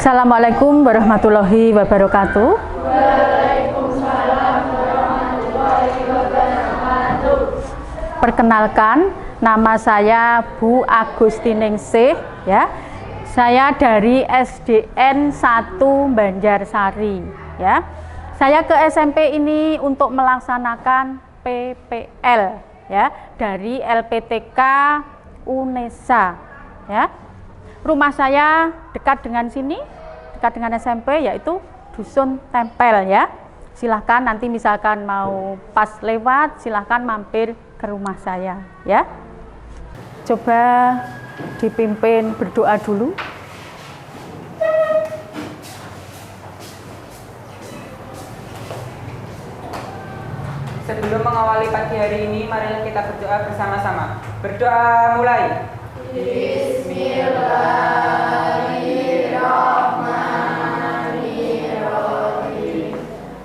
Assalamualaikum warahmatullahi wabarakatuh. Waalaikumsalam warahmatullahi wabarakatuh. Perkenalkan, nama saya Bu Agustiningsih ya. Saya dari SDN 1 Banjarsari ya. Saya ke SMP ini untuk melaksanakan PPL ya dari LPTK UNESA ya. Rumah saya dekat dengan sini, dekat dengan SMP, yaitu Dusun Tempel ya. Silahkan nanti misalkan mau pas lewat, silahkan mampir ke rumah saya ya. Coba dipimpin berdoa dulu. Sebelum mengawali pagi hari ini, marilah kita berdoa bersama-sama. Berdoa mulai. Bismillahirrahmanirrahim.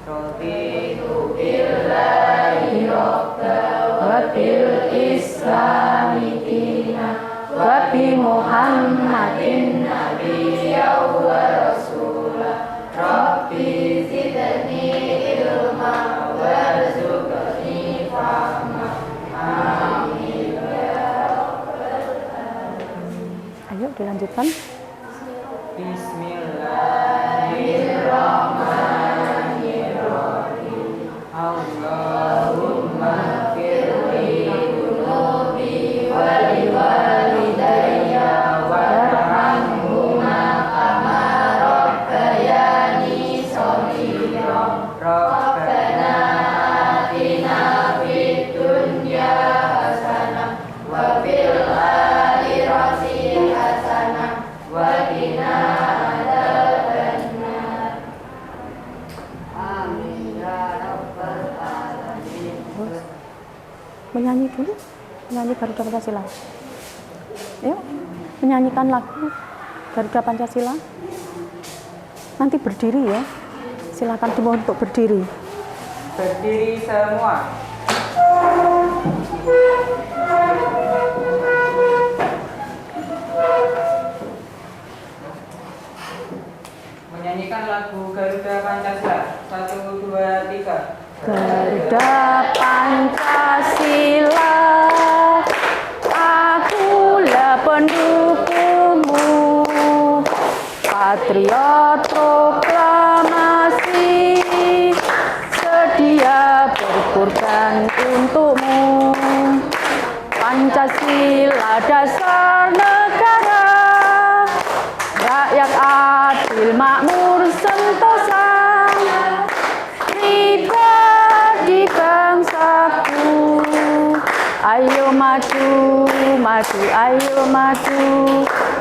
Raditu billahi rabban wa bil islami dinan wa bi Muhammadin nabiyyan wa rasulah. Rabbi zidni ilma warzuqni fahma. Amin. Ayo dilanjutkan. Bismillahirrahmanirrahim. Allahumma firli dunubi wali walidayya warhamhuma kama rabbayani shaghira. Rabbana atina fid dunya hasanah wa fil akhirati hasanah wa qina adzabannar. Amin ya rabbal alamin. Menyanyi dulu, menyanyi Garuda Pancasila. Yuk, menyanyikan lagu Garuda Pancasila. Nanti berdiri ya. Silakan dimohon untuk berdiri. Berdiri semua. Menyanyikan lagu Garuda Pancasila. 1, 2, 3. Garuda Pancasila, akulah pendukungmu, patriot proklamasi, sedia berkorban untukmu. Pancasila dasar negara, rakyat adil makmur sentosa, pribadi bangsaku. Ayo maju, maju, ayo maju,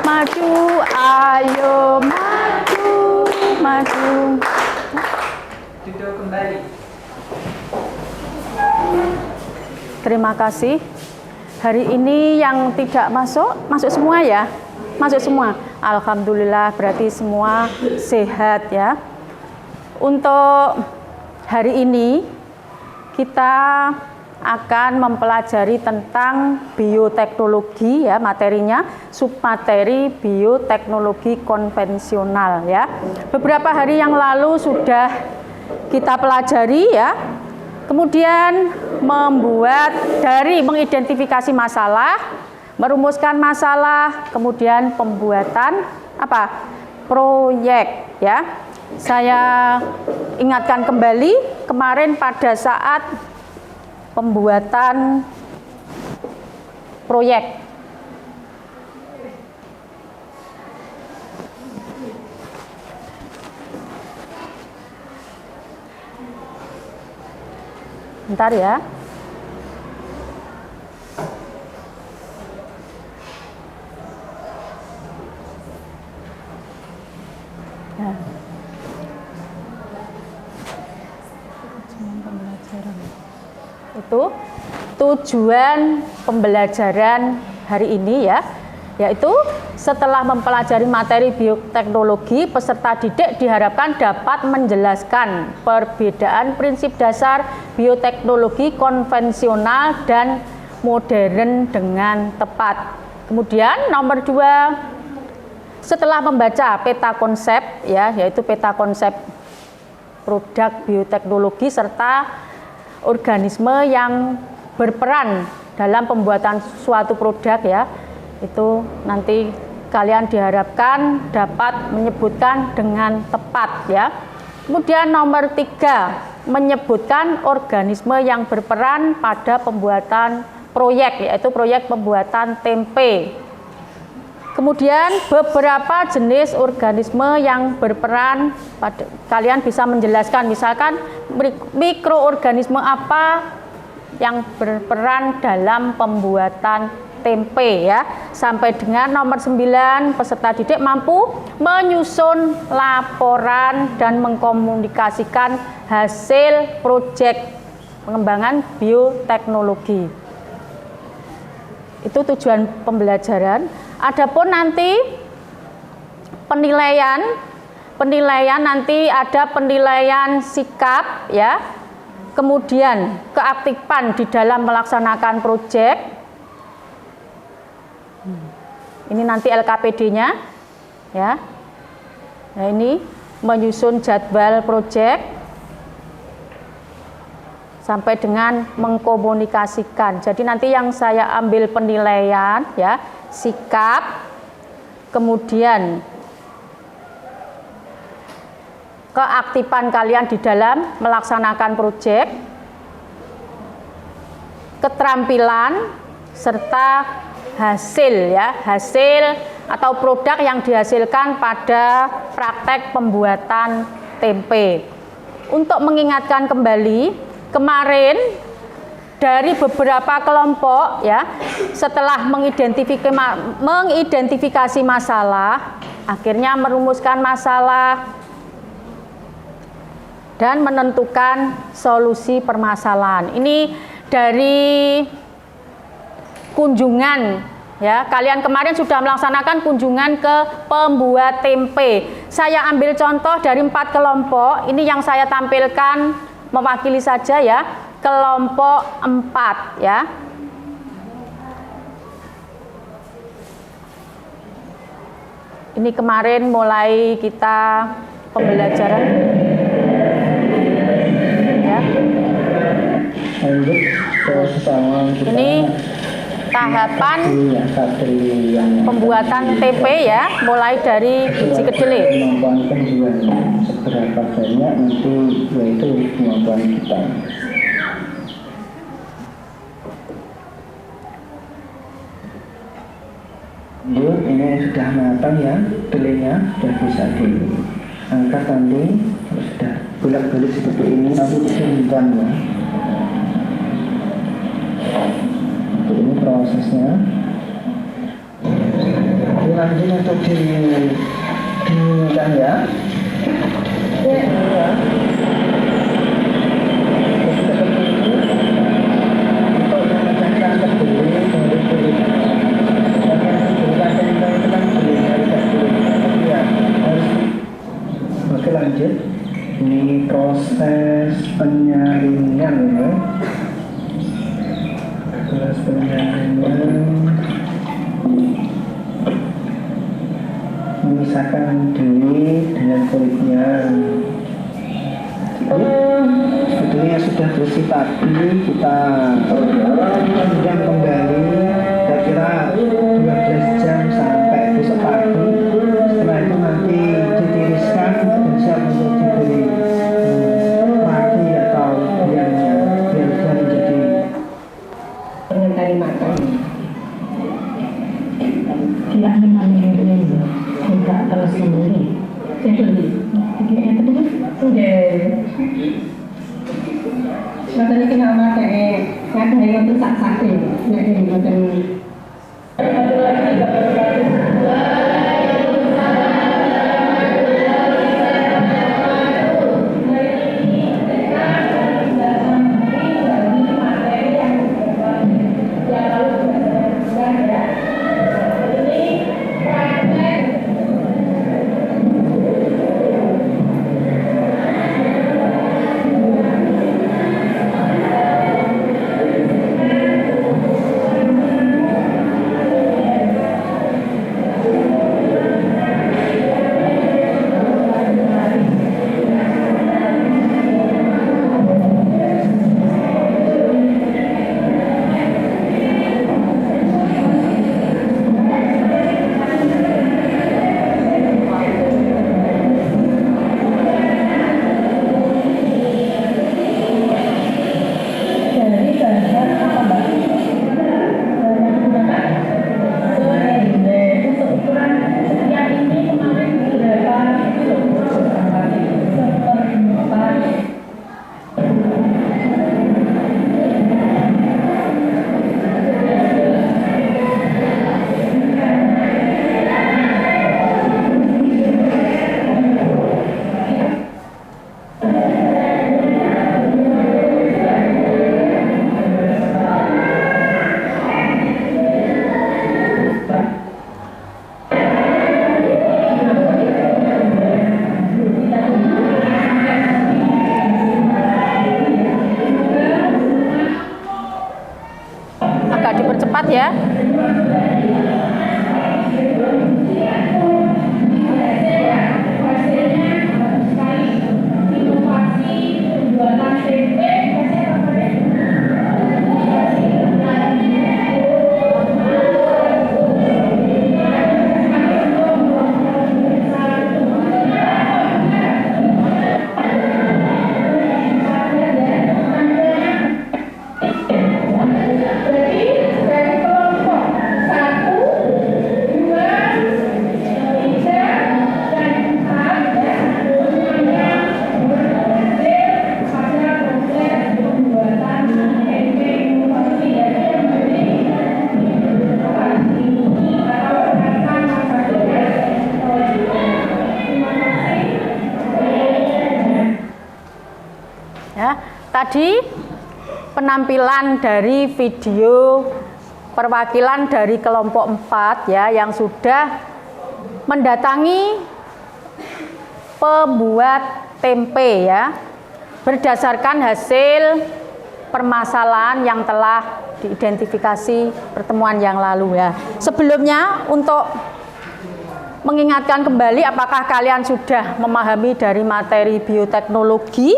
maju, ayo maju, maju. Duduk kembali. Terima kasih. Hari ini yang tidak masuk, masuk semua ya? Masuk semua. Alhamdulillah, berarti semua sehat ya. Untuk hari ini kita akan mempelajari tentang bioteknologi ya, materinya submateri bioteknologi konvensional ya. Beberapa hari yang lalu sudah kita pelajari ya. Kemudian mengidentifikasi masalah, merumuskan masalah, kemudian pembuatan apa? Proyek ya. Saya ingatkan kembali kemarin pada saat pembuatan proyek. Bentar ya. Nah. Itu tujuan pembelajaran hari ini ya, yaitu setelah mempelajari materi bioteknologi, peserta didik diharapkan dapat menjelaskan perbedaan prinsip dasar bioteknologi konvensional dan modern dengan tepat. Kemudian nomor 2, Setelah membaca peta konsep ya, yaitu peta konsep produk bioteknologi serta organisme yang berperan dalam pembuatan suatu produk ya, itu nanti kalian diharapkan dapat menyebutkan dengan tepat ya. Kemudian nomor 3, menyebutkan organisme yang berperan pada pembuatan proyek, yaitu proyek pembuatan tempe. Kemudian beberapa jenis organisme yang berperan pada, kalian bisa menjelaskan, misalkan mikroorganisme apa yang berperan dalam pembuatan tempe ya. Sampai dengan nomor 9, peserta didik mampu menyusun laporan dan mengkomunikasikan hasil proyek pengembangan bioteknologi. Itu tujuan pembelajaran. Adapun nanti penilaian nanti ada penilaian sikap ya, kemudian keaktifan di dalam melaksanakan proyek. Ini nanti LKPD-nya ya. Nah, ini menyusun jadwal proyek sampai dengan mengkomunikasikan. Jadi nanti yang saya ambil penilaian ya, sikap, kemudian keaktifan kalian di dalam melaksanakan proyek, keterampilan serta hasil ya, hasil atau produk yang dihasilkan pada praktek pembuatan tempe. Untuk mengingatkan kembali, kemarin dari beberapa kelompok ya, setelah mengidentifikasi masalah, akhirnya merumuskan masalah dan menentukan solusi permasalahan. Ini dari kunjungan ya, kalian kemarin sudah melaksanakan kunjungan ke pembuat tempe. Saya ambil contoh dari 4 kelompok, ini yang saya tampilkan mewakili saja ya, kelompok 4 ya. Ini kemarin mulai kita pembelajaran ya. Ini tahapan pembuatan tempe ya, mulai dari biji kedelai. Kemampuan penjual seberapa banyak nanti yaitu kemampuan kita. Yuk, ini sudah matang ya, kedelainya sudah bisa diangkat nanti, sudah bolak-balik seperti ini, nanti disimpan ya. Ini prosesnya. Ini lanjut untuk dinginkan ya. Ya. Untuk memecahkan kedelai dari kulit. Oke, lanjut. Ini proses penyaringan ya. Proses penyaringan, memisahkan diri dengan kulitnya. Sebetulnya sudah bersih tadi, kita rendam kembali kira-kira 12 jam sampai besok pagi. Setelah itu nanti ditiriskan dan siap untuk diberi maki atau biarnya, biar sudah menjadi dari makan tidak memilih tidak terus memilih itu yang kedua udah katanya kena pakai ngapain itu sak-sak ya ini macam tadi penampilan dari video perwakilan dari kelompok 4 ya yang sudah mendatangi pembuat tempe ya berdasarkan hasil permasalahan yang telah diidentifikasi pertemuan yang lalu ya. Sebelumnya untuk mengingatkan kembali apakah kalian sudah memahami dari materi bioteknologi?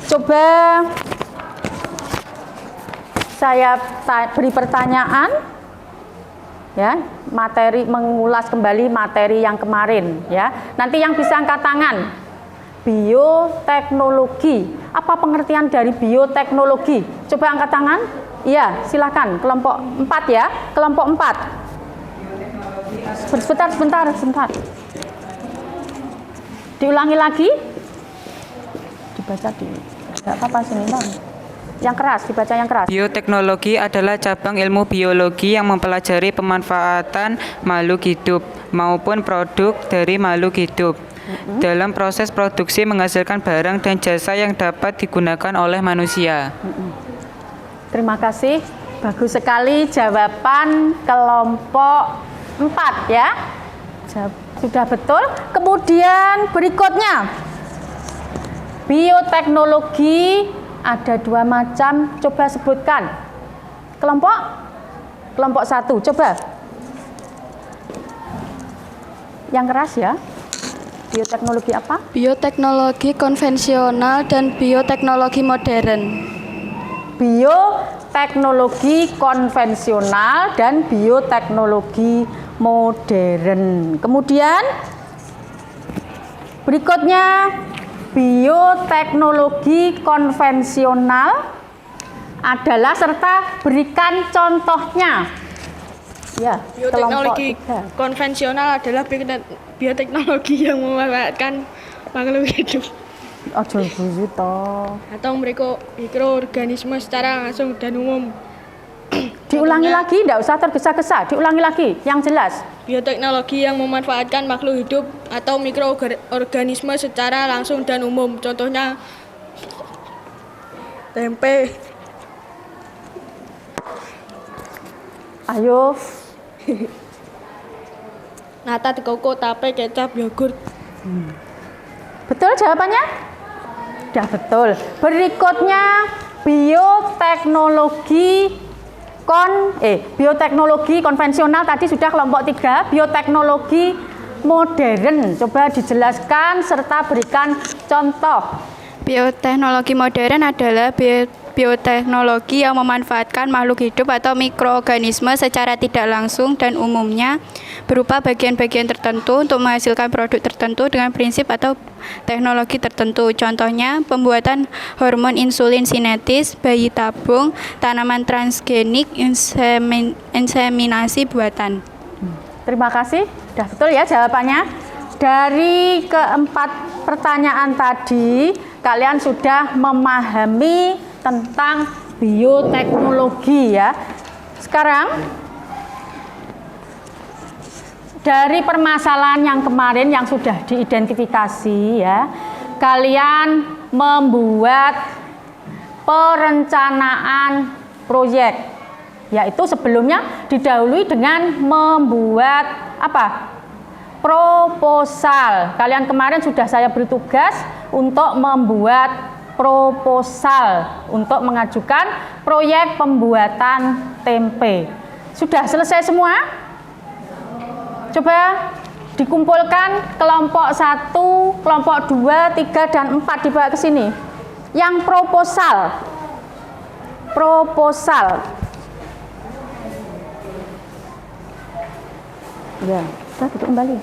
Coba saya beri pertanyaan ya, mengulas kembali materi yang kemarin ya. Nanti yang bisa angkat tangan. Bioteknologi. Apa pengertian dari bioteknologi? Coba angkat tangan. Iya, silakan. Kelompok 4 ya. Kelompok 4. Sebentar. Diulangi lagi. Dibaca di. Enggak apa-apa sini, Bang. Yang keras, dibaca yang keras. Bioteknologi adalah cabang ilmu biologi yang mempelajari pemanfaatan makhluk hidup maupun produk dari makhluk hidup dalam proses produksi menghasilkan barang dan jasa yang dapat digunakan oleh manusia. Terima kasih. Bagus sekali jawaban kelompok 4 ya. Sudah betul. Kemudian berikutnya. Bioteknologi ada 2 macam, coba sebutkan. Kelompok 1, coba. Yang keras ya. Bioteknologi apa? Bioteknologi konvensional dan bioteknologi modern. Bioteknologi konvensional dan bioteknologi modern. Kemudian berikutnya bioteknologi konvensional adalah serta berikan contohnya. Ya, Bioteknologi konvensional adalah bioteknologi yang memanfaatkan makhluk hidup atau mikroorganisme secara langsung dan umum. Diulangi lagi, tidak usah tergesa-gesa. Diulangi lagi, yang jelas. Bioteknologi yang memanfaatkan makhluk hidup atau mikroorganisme secara langsung dan umum. Contohnya tempe. Ayo. Nata, koko, tape, kecap, yogurt. Betul jawabannya? Sudah betul. Berikutnya bioteknologi konvensional tadi sudah kelompok 3, bioteknologi modern. Coba dijelaskan serta berikan contoh. Bioteknologi modern adalah bioteknologi yang memanfaatkan makhluk hidup atau mikroorganisme secara tidak langsung dan umumnya berupa bagian-bagian tertentu untuk menghasilkan produk tertentu dengan prinsip atau teknologi tertentu. Contohnya, pembuatan hormon insulin sintetis, bayi tabung, tanaman transgenik, inseminasi buatan. Terima kasih. Sudah betul ya jawabannya. Dari keempat pertanyaan tadi, kalian sudah memahami tentang bioteknologi ya. Sekarang dari permasalahan yang kemarin yang sudah diidentifikasi ya, kalian membuat perencanaan proyek, yaitu sebelumnya didahului dengan membuat apa? Proposal. Kalian kemarin sudah saya beri tugas untuk membuat proposal untuk mengajukan proyek pembuatan tempe. Sudah selesai semua? Coba dikumpulkan kelompok 1, kelompok 2, 3, dan 4 dibawa ke sini. Yang proposal. Ya, kita duduk kembali.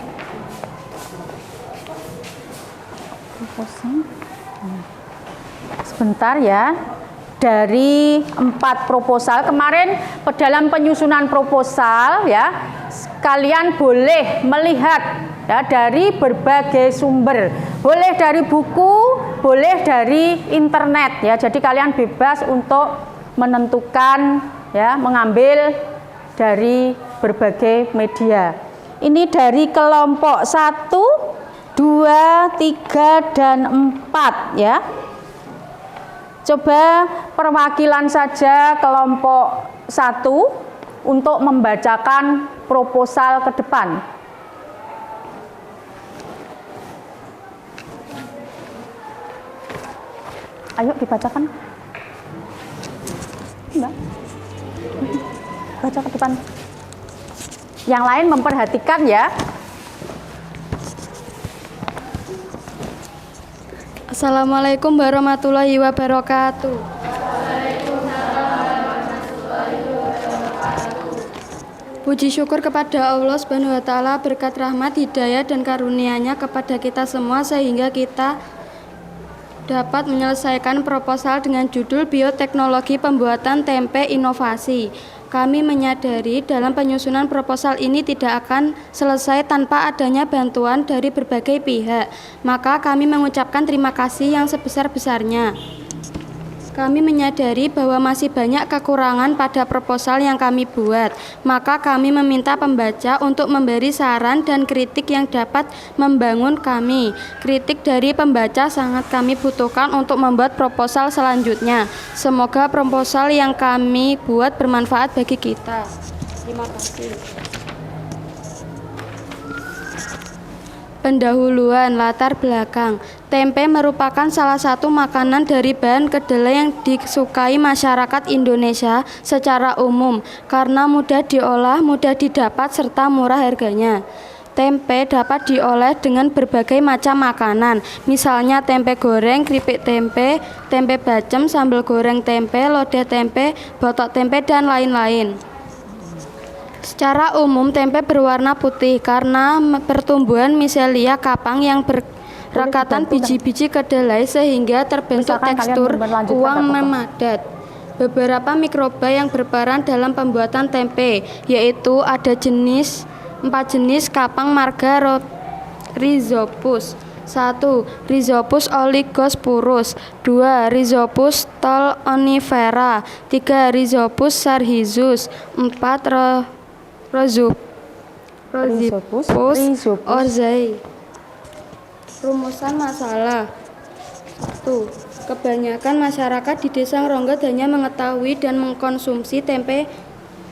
Proposal. Sebentar ya. Dari 4 proposal kemarin dalam penyusunan proposal ya, kalian boleh melihat ya dari berbagai sumber, boleh dari buku, boleh dari internet ya. Jadi kalian bebas untuk menentukan ya, mengambil dari berbagai media. Ini dari kelompok 1, 2, 3, dan 4 ya. Coba perwakilan saja kelompok 1 untuk membacakan proposal ke depan. Ayo dibacakan. Mbak. Baca ke depan. Yang lain memperhatikan ya. Assalamualaikum warahmatullahi wabarakatuh. Puji syukur kepada Allah Subhanahu wa taala berkat rahmat, hidayah dan karunia-Nya kepada kita semua sehingga kita dapat menyelesaikan proposal dengan judul Bioteknologi Pembuatan Tempe Inovasi. Kami menyadari dalam penyusunan proposal ini tidak akan selesai tanpa adanya bantuan dari berbagai pihak. Maka kami mengucapkan terima kasih yang sebesar-besarnya. Kami menyadari bahwa masih banyak kekurangan pada proposal yang kami buat. Maka kami meminta pembaca untuk memberi saran dan kritik yang dapat membangun kami. Kritik dari pembaca sangat kami butuhkan untuk membuat proposal selanjutnya. Semoga proposal yang kami buat bermanfaat bagi kita. Terima kasih. Pendahuluan latar belakang. Tempe merupakan salah satu makanan dari bahan kedelai yang disukai masyarakat Indonesia secara umum karena mudah diolah, mudah didapat, serta murah harganya. Tempe dapat diolah dengan berbagai macam makanan, misalnya tempe goreng, keripik tempe, tempe bacem, sambal goreng tempe, lodeh tempe, botok tempe, dan lain-lain. Secara umum tempe berwarna putih karena pertumbuhan miselia kapang yang berakatan biji-biji kedelai sehingga terbentuk tekstur uang memadat. Beberapa mikroba yang berperan dalam pembuatan tempe yaitu ada 4 jenis kapang marga Rhizopus. 1. Rhizopus oligosporus. 2. Rhizopus stolonifera. 3. Rhizopus sarhizus. 4. Rhizopus orzai. Rumusan masalah. 1. Kebanyakan masyarakat di Desa Ngronggot hanya mengetahui dan mengkonsumsi tempe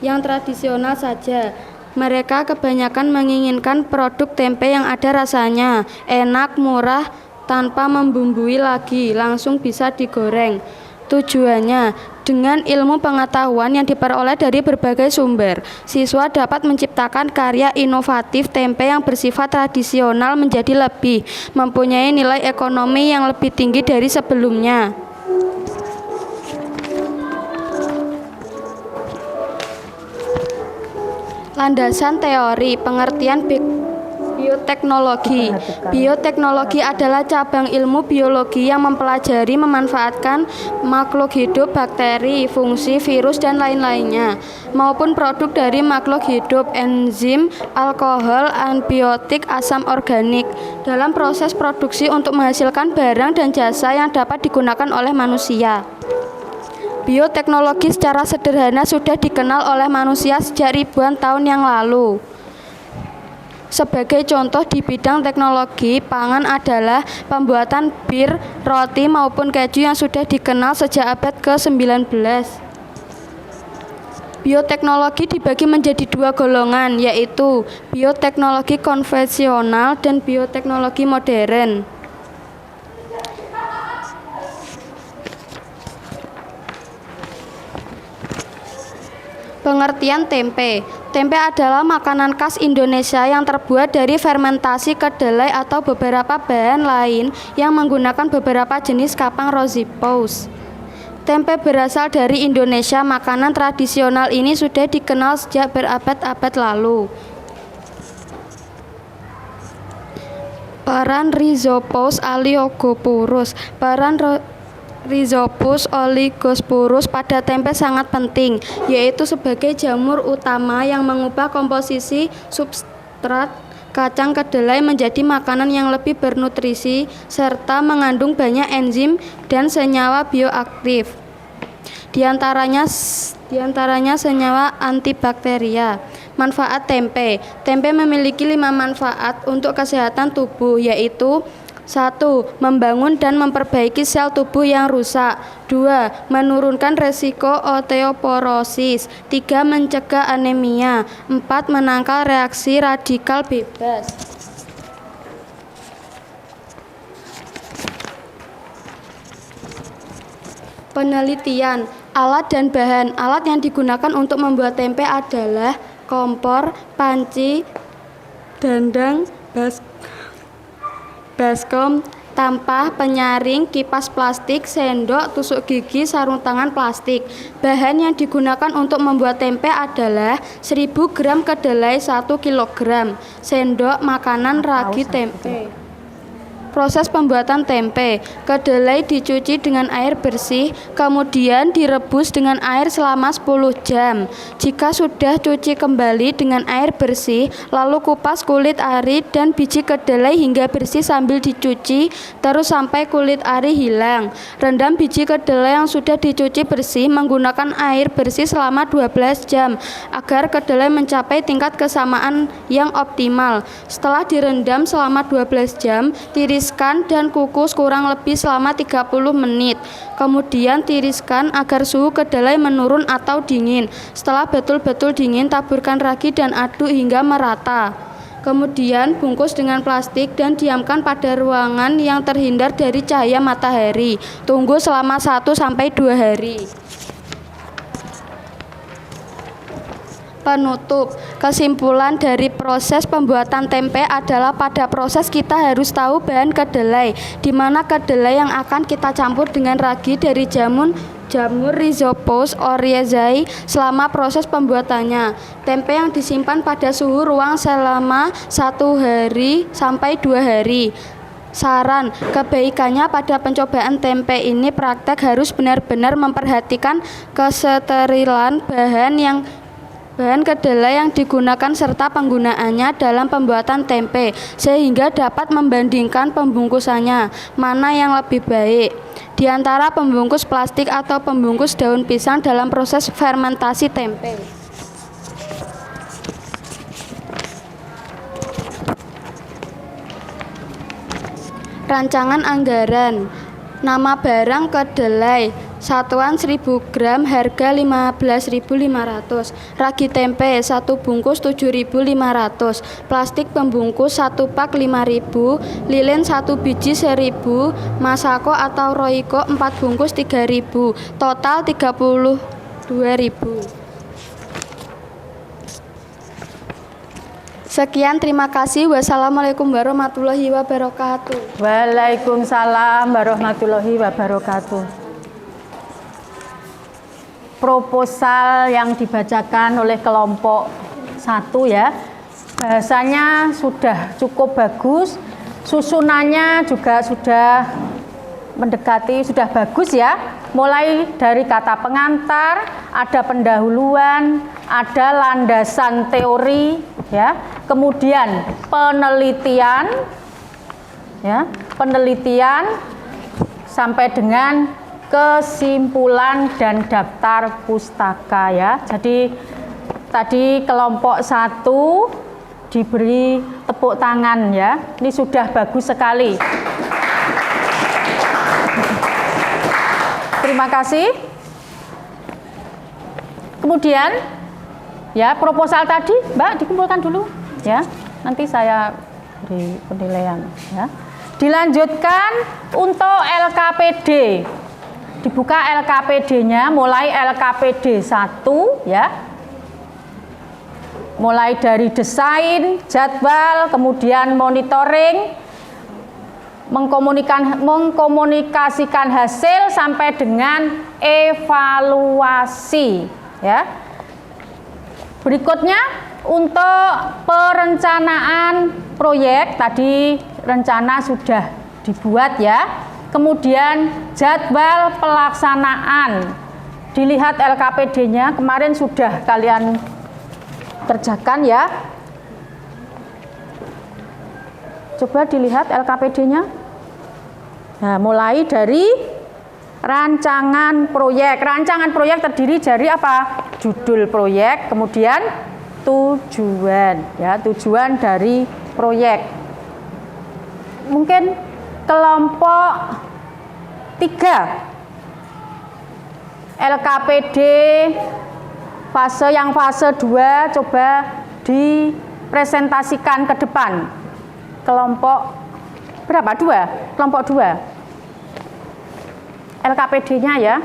yang tradisional saja. Mereka kebanyakan menginginkan produk tempe yang ada rasanya enak, murah, tanpa membumbui lagi, langsung bisa digoreng. Tujuannya, dengan ilmu pengetahuan yang diperoleh dari berbagai sumber, siswa dapat menciptakan karya inovatif tempe yang bersifat tradisional menjadi lebih mempunyai nilai ekonomi yang lebih tinggi dari sebelumnya. Landasan teori, pengertian bioteknologi. Bioteknologi adalah cabang ilmu biologi yang mempelajari memanfaatkan makhluk hidup, bakteri, fungsi, virus, dan lain-lainnya, maupun produk dari makhluk hidup, enzim, alkohol, antibiotik, asam organik, dalam proses produksi untuk menghasilkan barang dan jasa yang dapat digunakan oleh manusia. Bioteknologi secara sederhana sudah dikenal oleh manusia sejak ribuan tahun yang lalu. Sebagai contoh di bidang teknologi pangan adalah pembuatan bir, roti maupun keju yang sudah dikenal sejak abad ke-19. Bioteknologi dibagi menjadi 2 golongan, yaitu bioteknologi konvensional dan bioteknologi modern. Pengertian tempe. Tempe adalah makanan khas Indonesia yang terbuat dari fermentasi kedelai atau beberapa bahan lain yang menggunakan beberapa jenis kapang Rhizopus. Tempe berasal dari Indonesia. Makanan tradisional ini sudah dikenal sejak berabad-abad lalu. Peran Rhizopus oligosporus. Peran Rhizopus oligosporus pada tempe sangat penting, yaitu sebagai jamur utama yang mengubah komposisi substrat kacang kedelai menjadi makanan yang lebih bernutrisi serta mengandung banyak enzim dan senyawa bioaktif. Di antaranya senyawa antibakteria. Manfaat tempe. Tempe memiliki 5 manfaat untuk kesehatan tubuh, yaitu 1. Membangun dan memperbaiki sel tubuh yang rusak. 2. Menurunkan resiko osteoporosis. 3. Mencegah anemia. 4. Menangkal reaksi radikal bebas. Penelitian. Alat dan bahan. Alat yang digunakan untuk membuat tempe adalah kompor, panci, dandang, baskom, tampah, penyaring, kipas plastik, sendok, tusuk gigi, sarung tangan plastik. Bahan yang digunakan untuk membuat tempe adalah 1000 gram kedelai 1 kg, sendok makanan ragi tempe. Proses pembuatan tempe. Kedelai dicuci dengan air bersih, kemudian direbus dengan air selama 10 jam. Jika sudah cuci kembali dengan air bersih, lalu kupas kulit ari dan biji kedelai hingga bersih sambil dicuci, terus sampai kulit ari hilang. Rendam biji kedelai yang sudah dicuci bersih menggunakan air bersih selama 12 jam, agar kedelai mencapai tingkat kesamaan yang optimal. Setelah direndam selama 12 jam, tiriskan dan kukus kurang lebih selama 30 menit. Kemudian tiriskan agar suhu kedelai menurun atau dingin. Setelah betul-betul dingin, taburkan ragi dan aduk hingga merata. Kemudian bungkus dengan plastik dan diamkan pada ruangan yang terhindar dari cahaya matahari. Tunggu selama 1-2 hari. Penutup. Kesimpulan dari proses pembuatan tempe adalah pada proses kita harus tahu bahan kedelai, di mana kedelai yang akan kita campur dengan ragi dari jamur Rhizopus oryzae selama proses pembuatannya. Tempe yang disimpan pada suhu ruang selama 1 hari sampai 2 hari. Saran, kebaikannya pada pencobaan tempe ini praktek harus benar-benar memperhatikan kesterilian bahan kedelai yang digunakan serta penggunaannya dalam pembuatan tempe, sehingga dapat membandingkan pembungkusannya, mana yang lebih baik di antara pembungkus plastik atau pembungkus daun pisang dalam proses fermentasi tempe. Rancangan anggaran. Nama barang kedelai, satuan 1000 gram, harga 15.500. Ragi tempe 1 bungkus 7.500. Plastik pembungkus 1 pak 5.000. Lilin 1 biji 1.000. Masako atau roiko 4 bungkus 3.000. Total 32.000. Sekian, terima kasih. Wassalamualaikum warahmatullahi wabarakatuh. Waalaikumsalam warahmatullahi wabarakatuh. Proposal yang dibacakan oleh kelompok 1 ya, bahasanya sudah cukup bagus, susunannya juga sudah mendekati, sudah bagus ya. Mulai dari kata pengantar, ada pendahuluan, ada landasan teori ya, kemudian penelitian ya, penelitian sampai dengan kesimpulan dan daftar pustaka ya. Jadi tadi kelompok 1 diberi tepuk tangan ya. Ini sudah bagus sekali. Terima kasih. Kemudian ya, proposal tadi Mbak dikumpulkan dulu ya. Nanti saya beri penilaian ya. Dilanjutkan untuk LKPD. Dibuka LKPD-nya, mulai LKPD 1 ya. Mulai dari desain, jadwal, kemudian monitoring, mengkomunikasikan hasil sampai dengan evaluasi ya. Berikutnya untuk perencanaan proyek, tadi rencana sudah dibuat ya. Kemudian jadwal pelaksanaan, dilihat LKPD-nya kemarin sudah kalian kerjakan ya. Coba dilihat LKPD-nya. Nah, mulai dari rancangan proyek. Rancangan proyek terdiri dari apa? Judul proyek, kemudian tujuan ya, tujuan dari proyek. Mungkin kelompok 3 LKPD fase 2 coba dipresentasikan ke depan. Kelompok berapa? 2. Kelompok 2. LKPD-nya ya.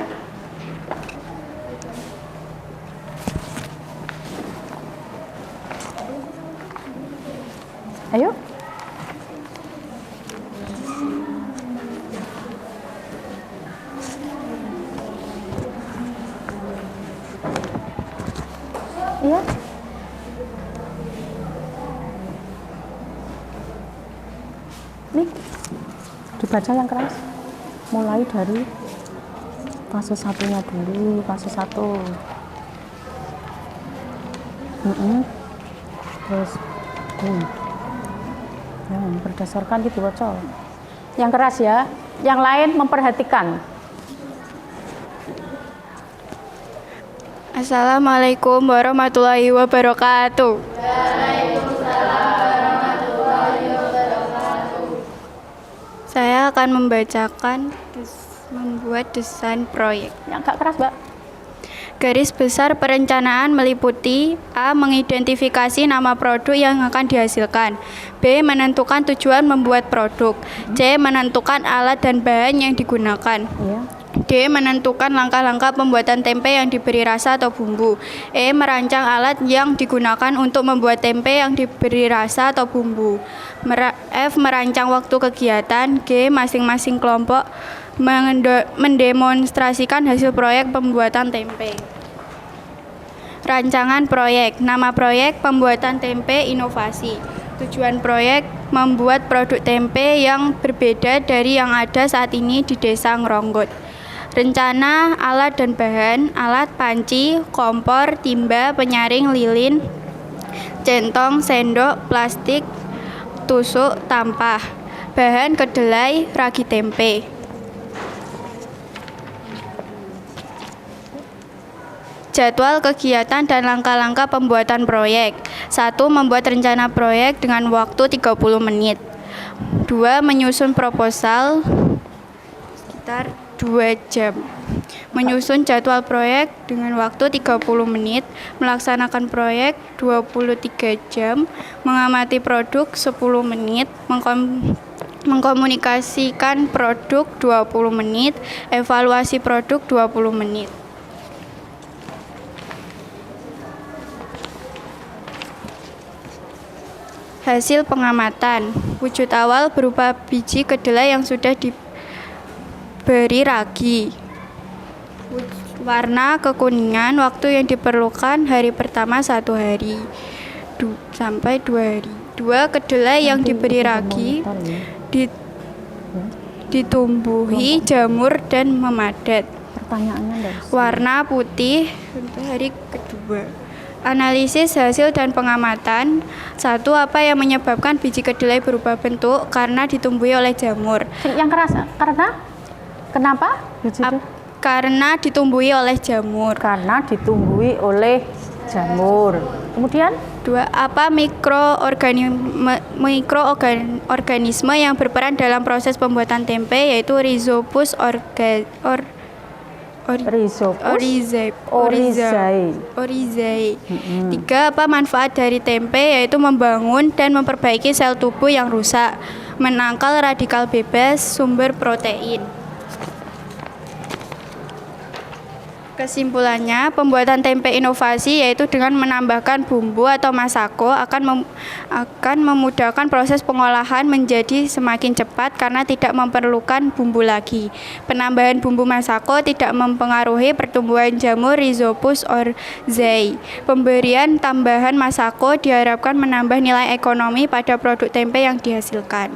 Ayo. Iya. Nih, dibaca yang keras. Mulai dari fase 1-nya dulu, fase 1. Terus berdasarkan gitu bocor. Yang keras ya. Yang lain memperhatikan. Assalamualaikum warahmatullahi wabarakatuh. Saya akan membuat desain proyek. Yang agak keras, Mbak. Garis besar perencanaan meliputi A. Mengidentifikasi nama produk yang akan dihasilkan, B. Menentukan tujuan membuat produk, C. Menentukan alat dan bahan yang digunakan, Iya. D. Menentukan langkah-langkah pembuatan tempe yang diberi rasa atau bumbu, E. Merancang alat yang digunakan untuk membuat tempe yang diberi rasa atau bumbu, F. Merancang waktu kegiatan, G. Masing-masing kelompok mendemonstrasikan hasil proyek pembuatan tempe. Rancangan proyek. Nama proyek pembuatan tempe inovasi. Tujuan proyek membuat produk tempe yang berbeda dari yang ada saat ini di Desa Ngronggot. Rencana alat dan bahan, alat panci, kompor, timba, penyaring lilin, centong, sendok, plastik, tusuk, tampah. Bahan kedelai, ragi tempe. Jadwal kegiatan dan langkah-langkah pembuatan proyek. 1. Membuat rencana proyek dengan waktu 30 menit. 2. Menyusun proposal sekitar 2 jam. Menyusun jadwal proyek dengan waktu 30 menit. Melaksanakan proyek 23 jam. Mengamati produk 10 menit. Mengkomunikasikan produk 20 menit. Evaluasi produk 20 menit. Hasil pengamatan. Wujud awal berupa biji kedelai yang sudah diberi ragi. Warna kekuningan, waktu yang diperlukan hari pertama 1 hari sampai 2 hari. 2. Kedelai yang diberi ragi ditumbuhi jamur dan memadat. Pertanyaannya dari Warna putih sampai hari kedua. Analisis hasil dan pengamatan. 1. Apa yang menyebabkan biji kedelai berubah bentuk? Karena ditumbuhi oleh jamur. yang keras. Kenapa? Karena ditumbuhi oleh jamur. Karena ditumbuhi oleh jamur. Kemudian 2. Apa mikroorganisme yang berperan dalam proses pembuatan tempe, yaitu Rhizopus oryzae. 3. Apa manfaat dari tempe, yaitu membangun dan memperbaiki sel tubuh yang rusak, menangkal radikal bebas, sumber protein. Kesimpulannya, pembuatan tempe inovasi yaitu dengan menambahkan bumbu atau masako akan memudahkan proses pengolahan menjadi semakin cepat karena tidak memerlukan bumbu lagi. Penambahan bumbu masako tidak mempengaruhi pertumbuhan jamur Rhizopus oryzae. Pemberian tambahan masako diharapkan menambah nilai ekonomi pada produk tempe yang dihasilkan.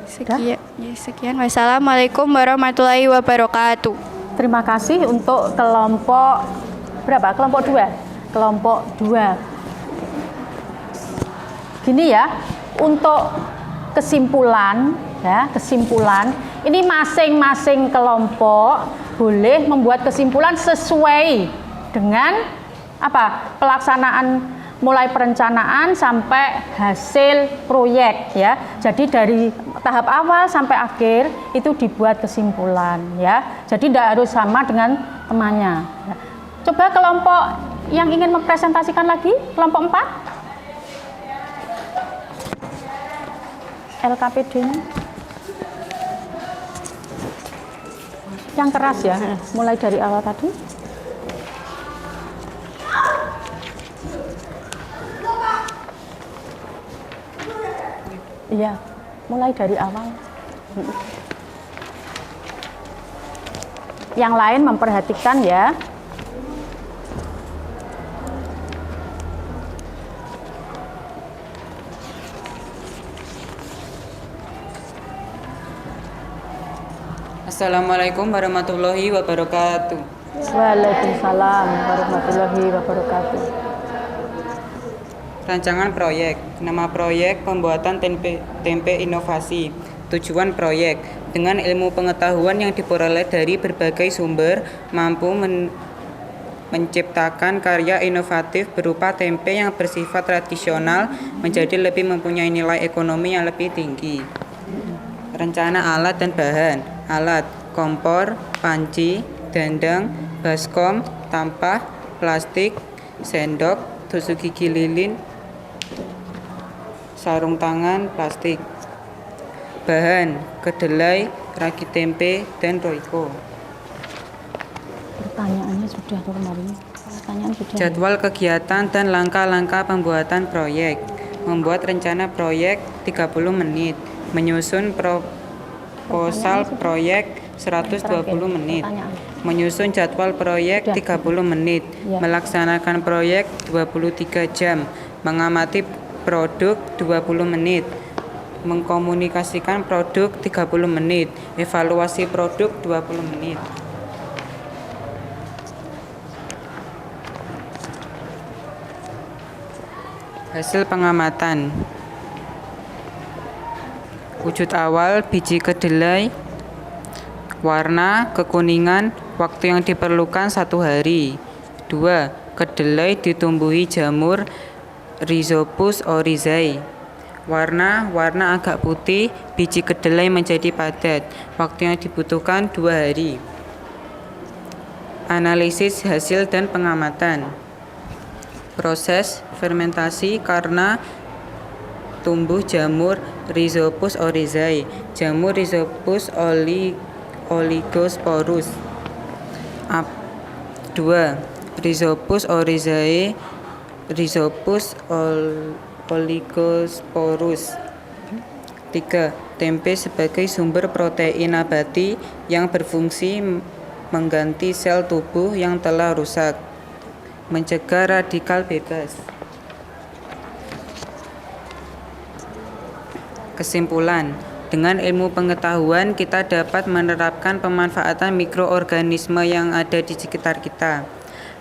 Sekian. Wassalamualaikum warahmatullahi wabarakatuh. terima kasih untuk kelompok berapa? Kelompok 2. Kelompok 2. Gini ya, untuk kesimpulan ini masing-masing kelompok boleh membuat kesimpulan sesuai dengan pelaksanaan mulai perencanaan sampai hasil proyek ya. Jadi dari tahap awal sampai akhir itu dibuat kesimpulan ya. Jadi tidak harus sama dengan temannya. Ya. Coba kelompok yang ingin mempresentasikan lagi, kelompok 4. LKPD-nya. Yang keras ya, mulai dari awal tadi. Iya, mulai dari awal. Yang lain memperhatikan ya. Assalamualaikum warahmatullahi wabarakatuh. Waalaikumsalam warahmatullahi wabarakatuh. Rancangan proyek. Nama proyek pembuatan tempe inovasi. Tujuan proyek. Dengan ilmu pengetahuan yang diperoleh dari berbagai sumber, mampu menciptakan karya inovatif berupa tempe yang bersifat tradisional menjadi lebih mempunyai nilai ekonomi yang lebih tinggi. Rencana alat dan bahan. Alat: kompor, panci, dandang, baskom, tampah, plastik, sendok, tusuk gigi lilin, sarung tangan, plastik. Bahan: kedelai, ragi tempe, dan roiko. Pertanyaannya sudah tuh kemarin. Pertanyaan sudah. Jadwal kegiatan dan langkah-langkah pembuatan proyek. Membuat rencana proyek 30 menit. Menyusun proposal proyek 120 menit. Menyusun jadwal proyek 30 menit. Melaksanakan proyek 23 jam. Mengamati produk 20 menit. Mengkomunikasikan produk 30 menit. Evaluasi produk 20 menit. Hasil pengamatan. Wujud awal biji kedelai, warna kekuningan, waktu yang diperlukan 1 hari. 2. Kedelai ditumbuhi jamur Rhizopus oryzae. Warna agak putih, biji kedelai menjadi padat. Waktu yang dibutuhkan 2 hari. Analisis hasil dan pengamatan. Proses fermentasi karena tumbuh jamur Rhizopus oryzae. Jamur Rhizopus oligosporus. 2. Rhizopus oryzae, Rhizopus oligosporus. 3. Tempe sebagai sumber protein nabati yang berfungsi mengganti sel tubuh yang telah rusak. Mencegah radikal bebas. Kesimpulan, dengan ilmu pengetahuan kita dapat menerapkan pemanfaatan mikroorganisme yang ada di sekitar kita.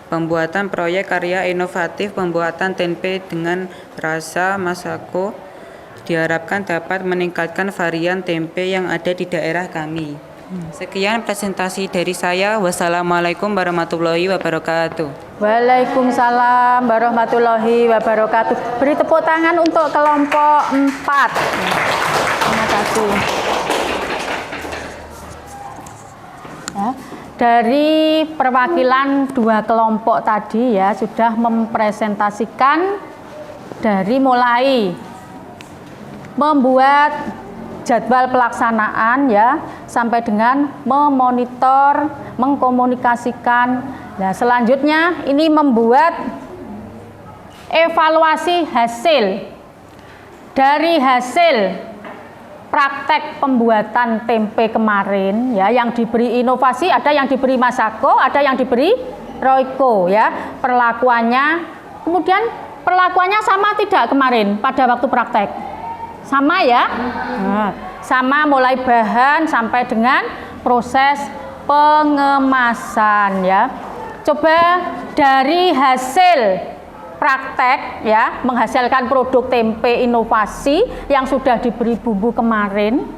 Pembuatan proyek karya inovatif pembuatan tempe dengan rasa Masako diharapkan dapat meningkatkan varian tempe yang ada di daerah kami. Sekian presentasi dari saya. Wassalamualaikum warahmatullahi wabarakatuh. Waalaikumsalam warahmatullahi wabarakatuh. Beri tepuk tangan untuk kelompok 4. Terima kasih. Ya, dari perwakilan 2 kelompok tadi ya sudah mempresentasikan dari mulai membuat jadwal pelaksanaan ya sampai dengan memonitor, mengkomunikasikan. Nah, selanjutnya ini membuat evaluasi hasil dari hasil praktek pembuatan tempe kemarin ya, yang diberi inovasi, ada yang diberi Masako, ada yang diberi Royco ya. Kemudian perlakuannya sama tidak kemarin pada waktu praktek? Sama ya? Nah, sama mulai bahan sampai dengan proses pengemasan ya. Coba dari hasil praktek ya, menghasilkan produk tempe inovasi yang sudah diberi bumbu kemarin.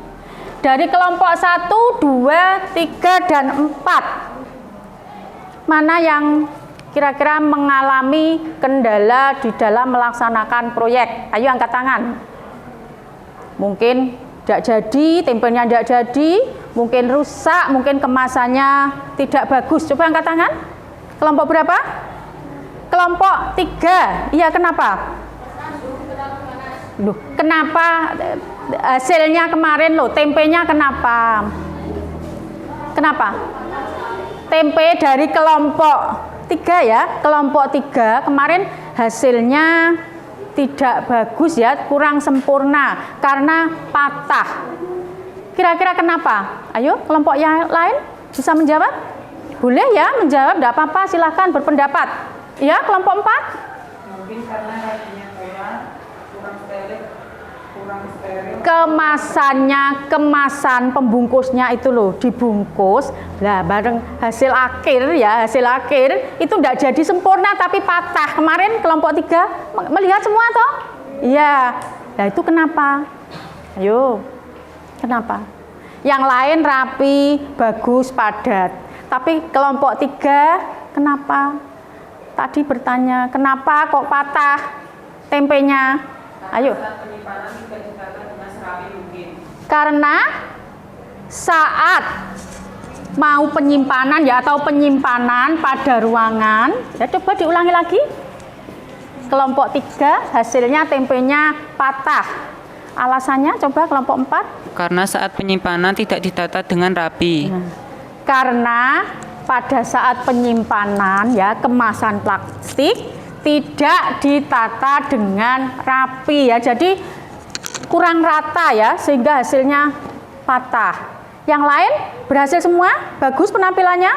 Dari kelompok 1, 2, 3, dan 4. Mana yang kira-kira mengalami kendala di dalam melaksanakan proyek? Ayo angkat tangan. Mungkin tidak jadi, tempenya tidak jadi, mungkin rusak, mungkin kemasannya tidak bagus. Coba angkat tangan. Kelompok berapa? Kelompok 3. Iya, kenapa? Loh, kenapa hasilnya kemarin loh, tempenya kenapa? Kenapa? Tempe dari kelompok 3 ya, kelompok 3 kemarin hasilnya tidak bagus ya, kurang sempurna karena patah. Kira-kira kenapa? Ayo, kelompok yang lain bisa menjawab? Boleh ya menjawab, tidak apa-apa, silahkan berpendapat. Ya, kelompok 4? Mungkin karena raginya kurang steril, kemasan pembungkusnya itu loh, dibungkus lah bareng hasil akhir itu tidak jadi sempurna tapi patah. Kemarin kelompok 3 melihat semua toh? Iya. Nah itu kenapa? Ayo, kenapa? Yang lain rapi, bagus, padat, tapi kelompok 3 kenapa? Tadi bertanya kenapa kok patah tempenya? Ayo. Karena saat mau penyimpanan ya, atau penyimpanan pada ruangan ya, coba diulangi lagi. Kelompok 3 hasilnya tempenya patah. Alasannya coba kelompok 4. Karena saat penyimpanan tidak ditata dengan rapi. Karena pada saat penyimpanan ya, kemasan plastik tidak ditata dengan rapi ya, jadi kurang rata ya, sehingga hasilnya patah. Yang lain berhasil semua? Bagus penampilannya?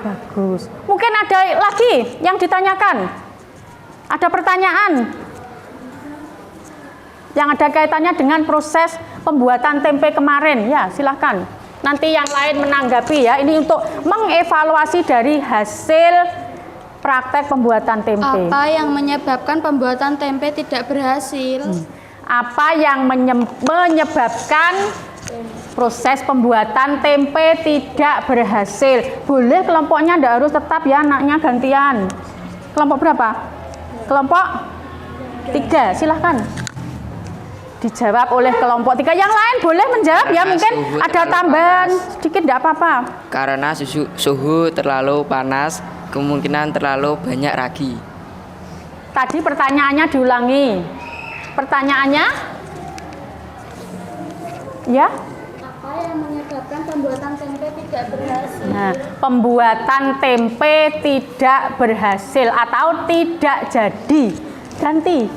Bagus. Mungkin ada lagi yang ditanyakan? Ada pertanyaan yang ada kaitannya dengan proses pembuatan tempe kemarin? Ya, silahkan. Nanti yang lain menanggapi ya. Ini untuk mengevaluasi dari hasil praktek pembuatan tempe. Apa yang menyebabkan pembuatan tempe tidak berhasil? Apa yang menyebabkan proses pembuatan tempe tidak berhasil? Boleh kelompoknya, tidak harus tetap ya, anaknya gantian. Kelompok berapa? Kelompok 3, silahkan dijawab oleh kelompok 3. Yang lain boleh menjawab ya, mungkin ada tambahan sedikit, tidak apa-apa. Karena suhu terlalu panas, kemungkinan terlalu banyak ragi. Tadi pertanyaannya diulangi. Pertanyaannya? Ya? Apa yang menyebabkan pembuatan tempe tidak berhasil? Nah, pembuatan tempe tidak berhasil atau tidak jadi.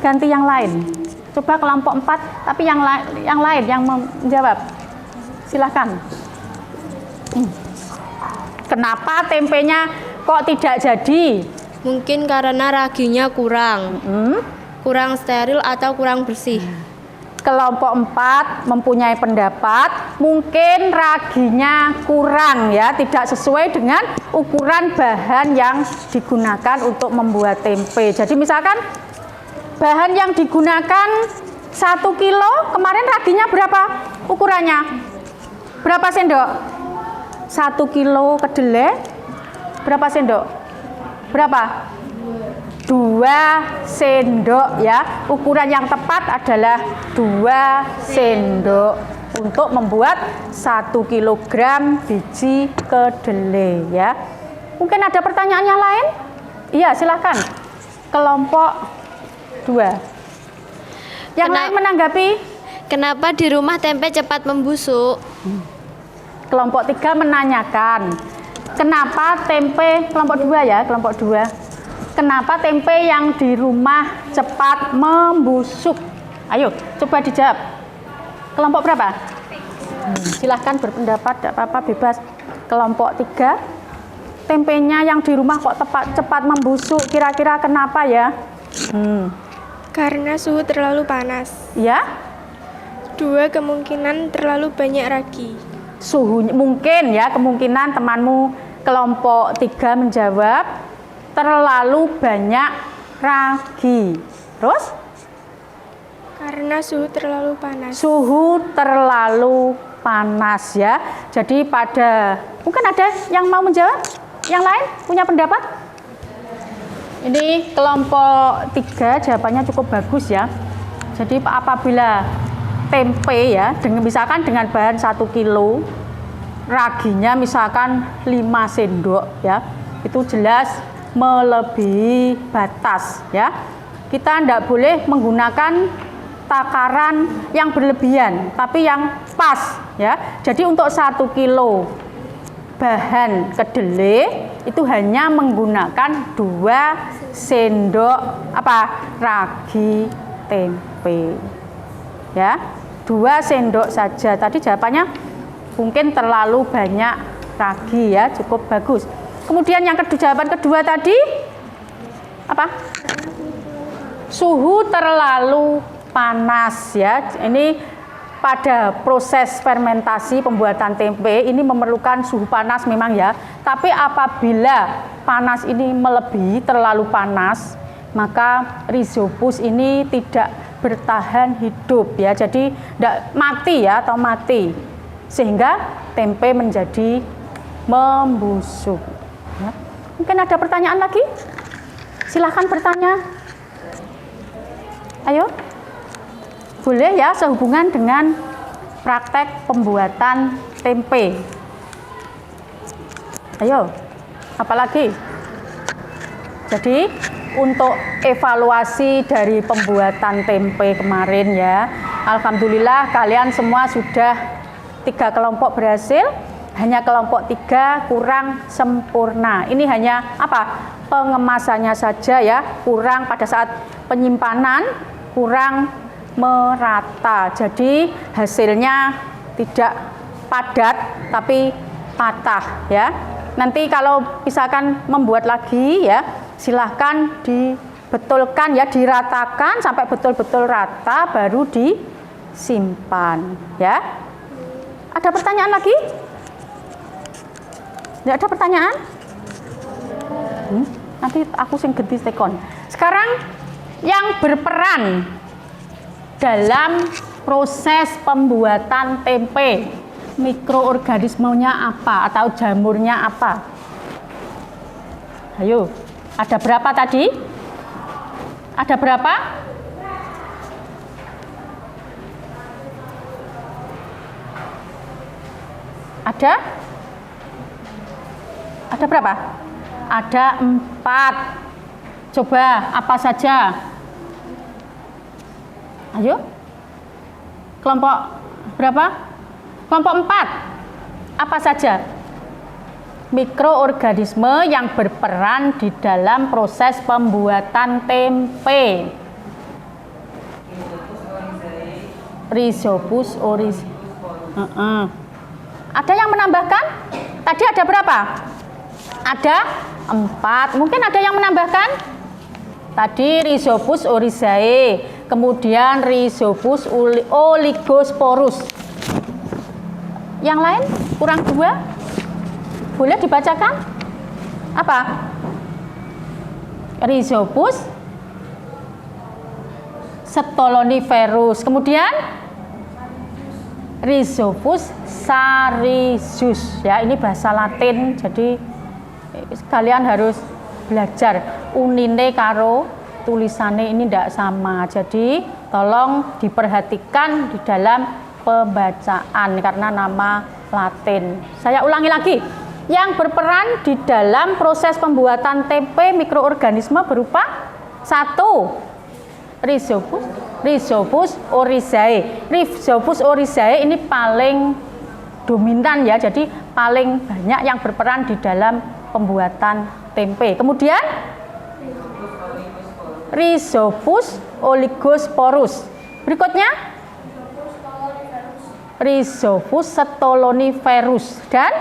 Ganti yang lain. Coba kelompok 4, tapi yang lain yang menjawab. Silakan. Kenapa tempenya kok tidak jadi? Mungkin karena raginya kurang steril atau kurang bersih. Kelompok 4 mempunyai pendapat mungkin raginya kurang ya, tidak sesuai dengan ukuran bahan yang digunakan untuk membuat tempe. Jadi misalkan bahan yang digunakan 1 kilo, kemarin raginya berapa ukurannya? Berapa sendok? 1 kilo kedelai berapa sendok? Berapa? 2 sendok ya. Ukuran yang tepat adalah 2 sendok untuk membuat 1 kilogram biji kedelai ya. Mungkin ada pertanyaan yang lain? Iya, silakan. Kelompok 2. Yang lain menanggapi? Kenapa di rumah tempe cepat membusuk? Kelompok 3 menanyakan, kenapa tempe, kelompok 2 ya, kelompok 2. Kenapa tempe yang di rumah cepat membusuk? Ayo, coba dijawab. Kelompok berapa? Silahkan berpendapat, tidak apa-apa, bebas. Kelompok 3, tempenya yang di rumah kok cepat membusuk, kira-kira kenapa ya? Karena suhu terlalu panas. Ya? 2, kemungkinan terlalu banyak ragi. Suhunya mungkin ya, kemungkinan temanmu kelompok 3 menjawab terlalu banyak ragi. Terus? Karena suhu terlalu panas. Suhu terlalu panas ya. Jadi mungkin ada yang mau menjawab? Yang lain punya pendapat? Ini kelompok 3 jawabannya cukup bagus ya. Jadi apabila tempe ya, misalkan dengan bahan 1 kilo, raginya misalkan 5 sendok ya, itu jelas melebihi batas ya. Kita tidak boleh menggunakan takaran yang berlebihan, tapi yang pas ya. Jadi untuk 1 kilo bahan kedelai itu hanya menggunakan 2 sendok ragi tempe ya, 2 sendok saja. Tadi jawabannya mungkin terlalu banyak ragi ya, cukup bagus. Kemudian yang jawaban kedua tadi apa? Suhu terlalu panas ya. Ini pada proses fermentasi pembuatan tempe ini memerlukan suhu panas memang ya. Tapi apabila panas ini melebihi terlalu panas, maka rhizopus ini tidak bertahan hidup ya. Jadi tidak mati ya, atau mati. Sehingga tempe menjadi membusuk. Ya. Mungkin ada pertanyaan lagi? Silahkan bertanya. Ayo. Boleh ya, sehubungan dengan praktek pembuatan tempe. Ayo, apalagi? Jadi untuk evaluasi dari pembuatan tempe kemarin ya, alhamdulillah kalian semua sudah 3 kelompok berhasil, hanya kelompok 3 kurang sempurna. Ini hanya apa? Pengemasannya saja ya, kurang pada saat penyimpanan, kurang merata. Jadi hasilnya tidak padat tapi patah ya. Nanti kalau misalkan membuat lagi ya, silahkan dibetulkan ya, diratakan sampai betul-betul rata baru disimpan ya. Ada pertanyaan lagi? Tidak ada pertanyaan? Nanti aku sing genti tekon. Sekarang yang berperan dalam proses pembuatan tempe, mikroorganismenya apa atau jamurnya apa? Ayo, ada berapa tadi? Ada berapa? Ada? Ada berapa? Ada 4. Coba apa saja? Ayo, kelompok berapa? Kelompok 4. Apa saja? Mikroorganisme yang berperan di dalam proses pembuatan tempe. Rhizopus oryzae. Ada yang menambahkan? Tadi ada berapa? Ada 4. Mungkin ada yang menambahkan? Tadi Rhizopus oryzae. Kemudian Rhizopus oligosporus. Yang lain kurang 2. Boleh dibacakan? Apa? Rhizopus stoloniferus. Kemudian Rhizopus sarizus. Ya, ini bahasa Latin. Jadi kalian harus belajar unine karo tulisannya ini tidak sama. Jadi tolong diperhatikan di dalam pembacaan karena nama Latin. Saya ulangi lagi. Yang berperan di dalam proses pembuatan tempe mikroorganisme berupa 1. Rhizopus oryzae. Rhizopus oryzae ini paling dominan ya. Jadi paling banyak yang berperan di dalam pembuatan tempe. Kemudian Rhizopus oligosporus. Berikutnya Rhizopus stoloniferus dan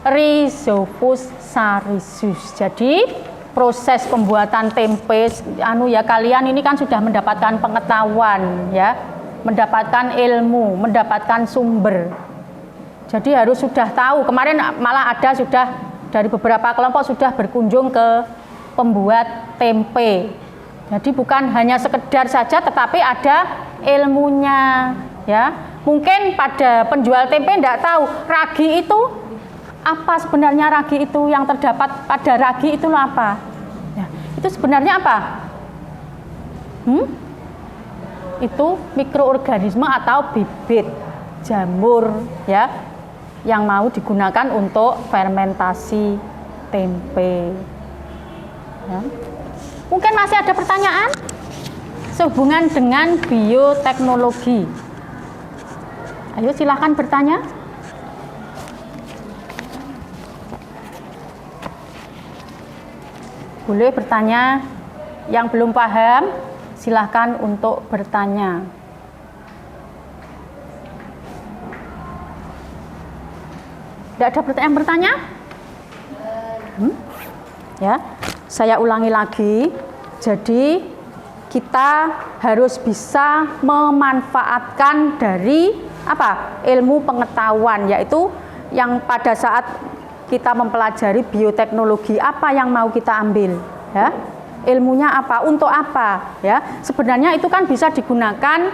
Rhizopus sarizus. Jadi proses pembuatan tempe kalian ini kan sudah mendapatkan pengetahuan ya, mendapatkan ilmu, mendapatkan sumber. Jadi harus sudah tahu. Kemarin malah ada sudah dari beberapa kelompok sudah berkunjung ke pembuat tempe. Jadi bukan hanya sekedar saja tetapi ada ilmunya ya. Mungkin pada penjual tempe tidak tahu ragi itu Apa sebenarnya ragi itu? Yang terdapat pada ragi itu apa? Ya, itu sebenarnya apa? Itu mikroorganisme atau bibit jamur ya, yang mau digunakan untuk fermentasi tempe. Ya. Mungkin masih ada pertanyaan sehubungan dengan bioteknologi. Ayo silahkan bertanya. Boleh bertanya. Yang belum paham silahkan untuk bertanya. Tidak ada pertanyaan bertanya? Ya, saya ulangi lagi. Jadi kita harus bisa memanfaatkan dari apa? Ilmu pengetahuan, yaitu yang pada saat kita mempelajari bioteknologi, apa yang mau kita ambil, ya? Ilmunya apa? Untuk apa? Ya, sebenarnya itu kan bisa digunakan,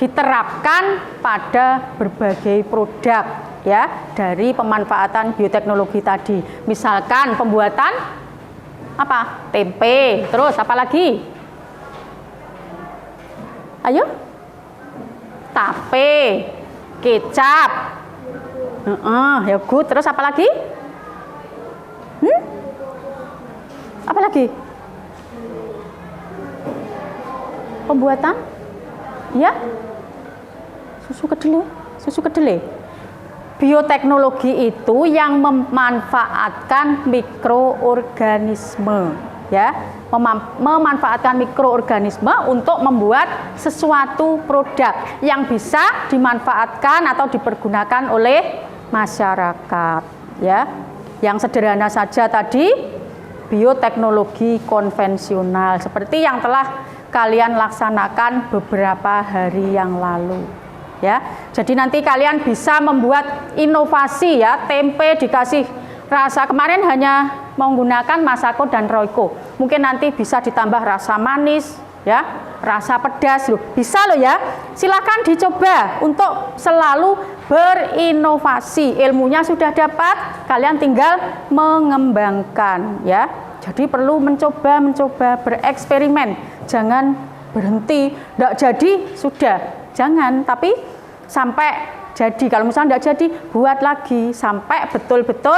diterapkan pada berbagai produk, ya, dari pemanfaatan bioteknologi tadi. Misalkan pembuatan apa? Tempe, terus apa lagi? Ayo, tape, kecap, yogurt, terus apa lagi? Apa lagi? Pembuatan? Ya, susu kedelai. Bioteknologi itu yang memanfaatkan mikroorganisme, ya, memanfaatkan mikroorganisme untuk membuat sesuatu produk yang bisa dimanfaatkan atau dipergunakan oleh masyarakat, ya. Yang sederhana saja tadi bioteknologi konvensional seperti yang telah kalian laksanakan beberapa hari yang lalu. Ya, jadi nanti kalian bisa membuat inovasi, ya, tempe dikasih rasa, kemarin hanya menggunakan Masako dan Royco, mungkin nanti bisa ditambah rasa manis, ya, rasa pedas, loh, bisa loh ya. Silakan dicoba untuk selalu berinovasi. Ilmunya sudah dapat, kalian tinggal mengembangkan, ya. Jadi perlu mencoba bereksperimen, jangan berhenti, tidak jadi sudah. Jangan, tapi sampai jadi. Kalau misalnya tidak jadi, buat lagi sampai betul-betul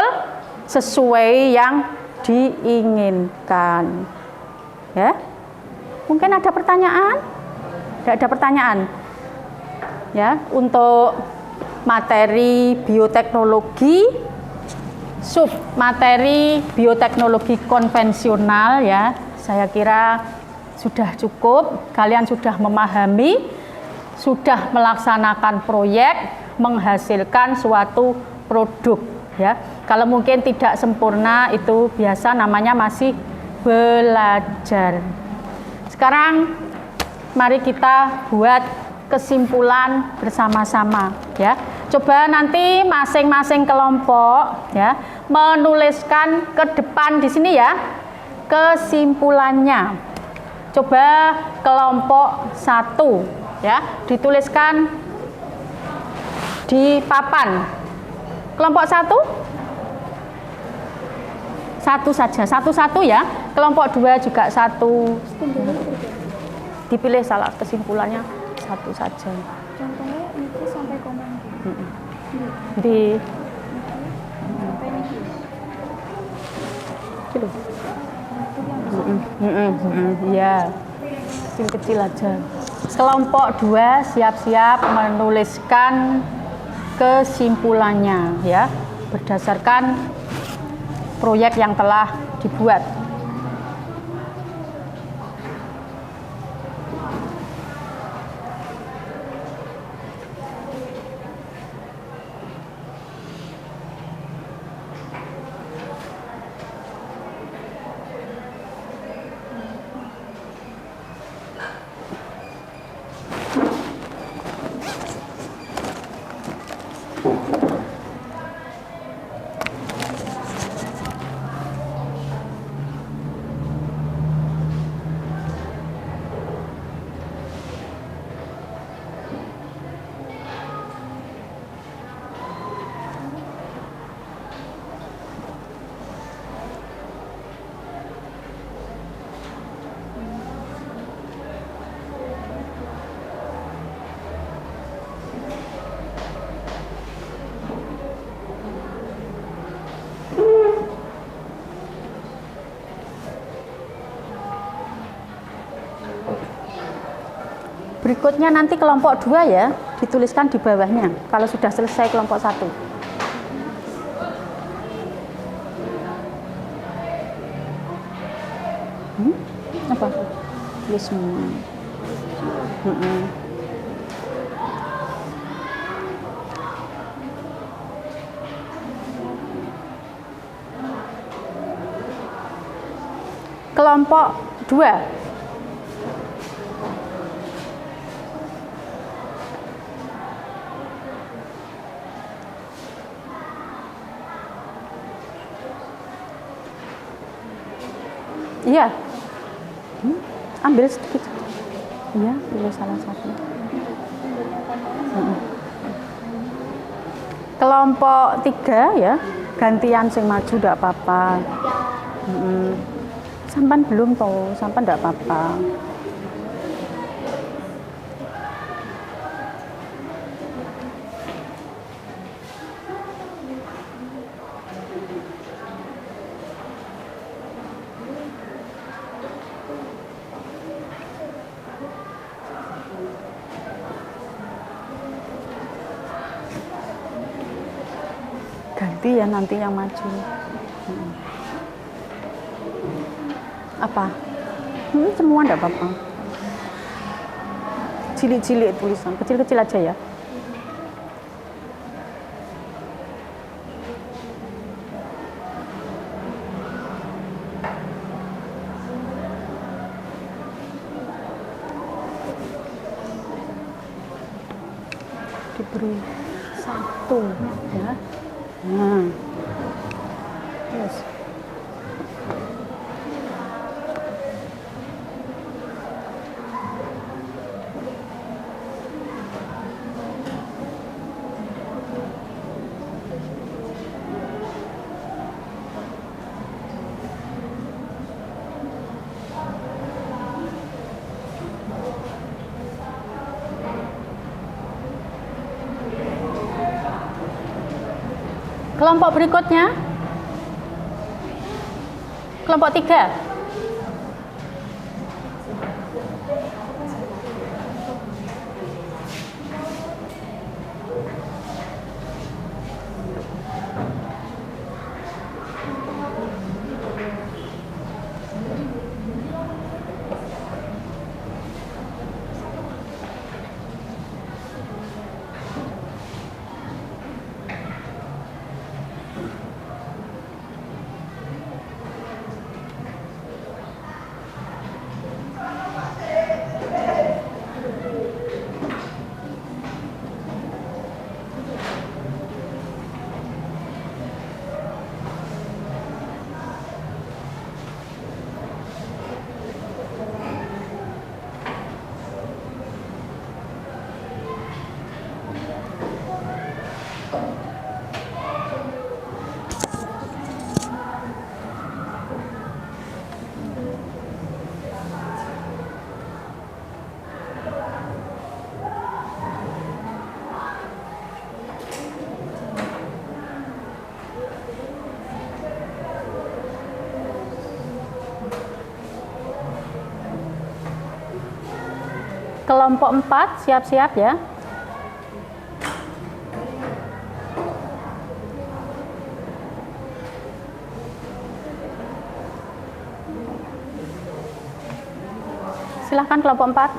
sesuai yang diinginkan. Ya, mungkin ada pertanyaan? Tidak ada pertanyaan. Ya, untuk materi bioteknologi, sub materi bioteknologi konvensional, ya, saya kira sudah cukup. Kalian sudah memahami, sudah melaksanakan proyek, menghasilkan suatu produk, ya. Kalau mungkin tidak sempurna, itu biasa namanya masih belajar. Sekarang mari kita buat kesimpulan bersama-sama, ya. Coba nanti masing-masing kelompok, ya, menuliskan ke depan di sini, ya, kesimpulannya. Coba kelompok 1, ya, dituliskan di papan. Kelompok 1 satu saja, satu-satu, ya. Kelompok 2 juga 1. Dipilih salah kesimpulannya 1 saja. Contohnya itu sampai komen. Di ya, kecil aja. Kelompok 2 siap-siap menuliskan kesimpulannya, ya, berdasarkan proyek yang telah dibuat. berikutnya nanti kelompok 2 ya, dituliskan di bawahnya kalau sudah selesai kelompok 1. Apa? Tulis semua. Kelompok 2. Iya. Ambil sedikit. Iya, pilih salah satu. Kelompok 3 ya, gantian sing maju ndak apa-apa. Sampan belum toh, sampan ndak apa-apa. Ganti ya nanti yang maju. Apa? Semua enggak apa-apa. Cilik-cilik tulisan, kecil-kecil aja ya. Diberi 1 ya. Nah, yes. Kelompok berikutnya, kelompok 3. Kelompok 4 siap-siap ya. Silahkan kelompok 4.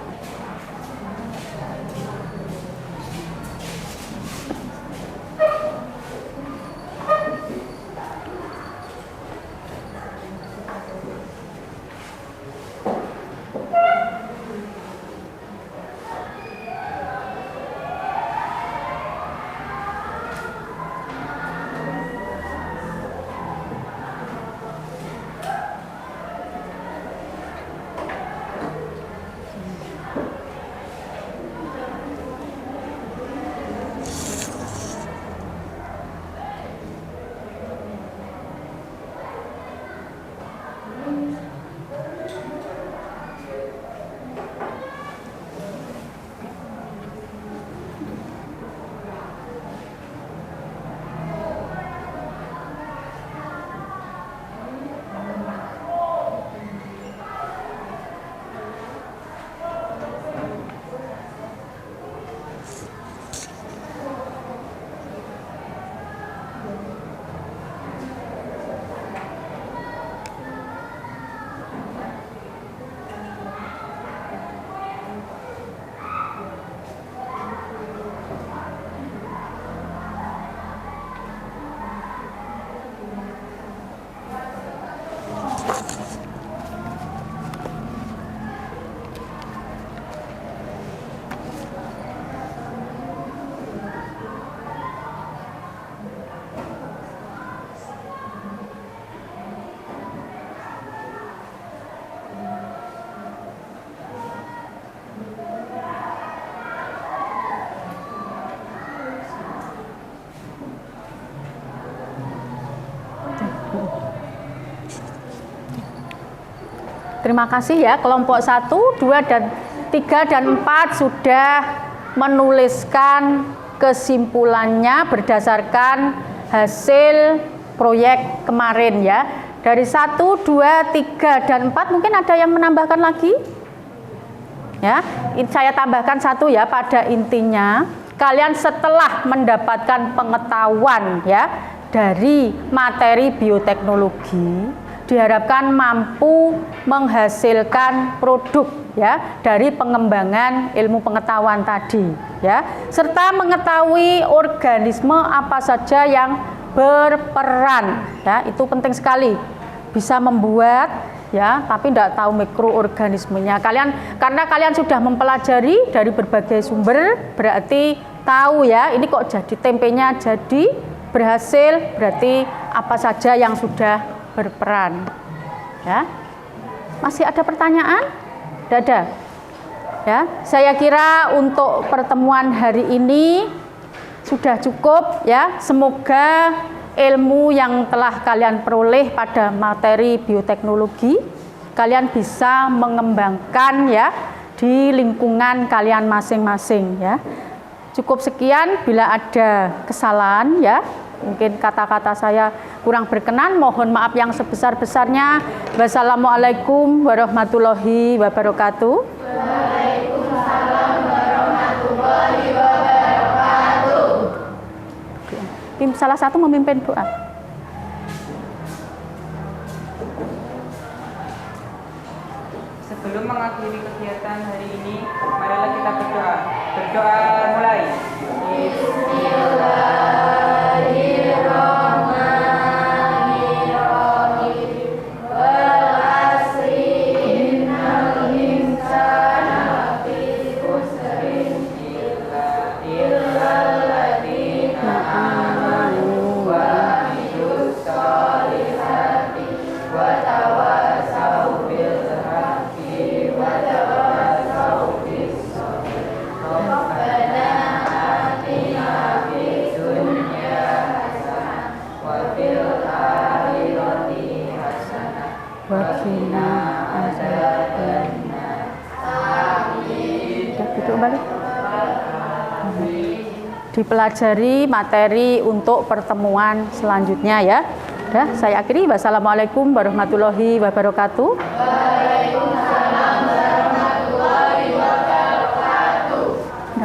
Terima kasih ya, kelompok 1, 2, dan 3 dan 4 sudah menuliskan kesimpulannya berdasarkan hasil proyek kemarin ya. Dari 1, 2, 3, dan 4 mungkin ada yang menambahkan lagi? Ya, saya tambahkan 1 ya, pada intinya kalian setelah mendapatkan pengetahuan ya dari materi bioteknologi diharapkan mampu menghasilkan produk ya dari pengembangan ilmu pengetahuan tadi ya, serta mengetahui organisme apa saja yang berperan ya, itu penting sekali. Bisa membuat ya, tapi tidak tahu mikroorganismenya. Karena kalian sudah mempelajari dari berbagai sumber, berarti tahu ya, ini kok jadi tempenya jadi berhasil, berarti apa saja yang sudah berperan ya. Masih ada pertanyaan? Tidak ada ya. Saya kira untuk pertemuan hari ini sudah cukup ya. Semoga ilmu yang telah kalian peroleh pada materi bioteknologi kalian bisa mengembangkan ya di lingkungan kalian masing-masing ya. Cukup sekian, bila ada kesalahan ya, mungkin kata-kata saya kurang berkenan, mohon maaf yang sebesar-besarnya. Wassalamualaikum warahmatullahi wabarakatuh. Waalaikumsalam warahmatullahi wabarakatuh. Salah satu memimpin doa. Sebelum mengakhiri kegiatan hari ini, marilah kita berdoa. Berdoa mulai. Dipelajari materi untuk pertemuan selanjutnya ya. Saya akhiri. Wassalamualaikum warahmatullahi wabarakatuh.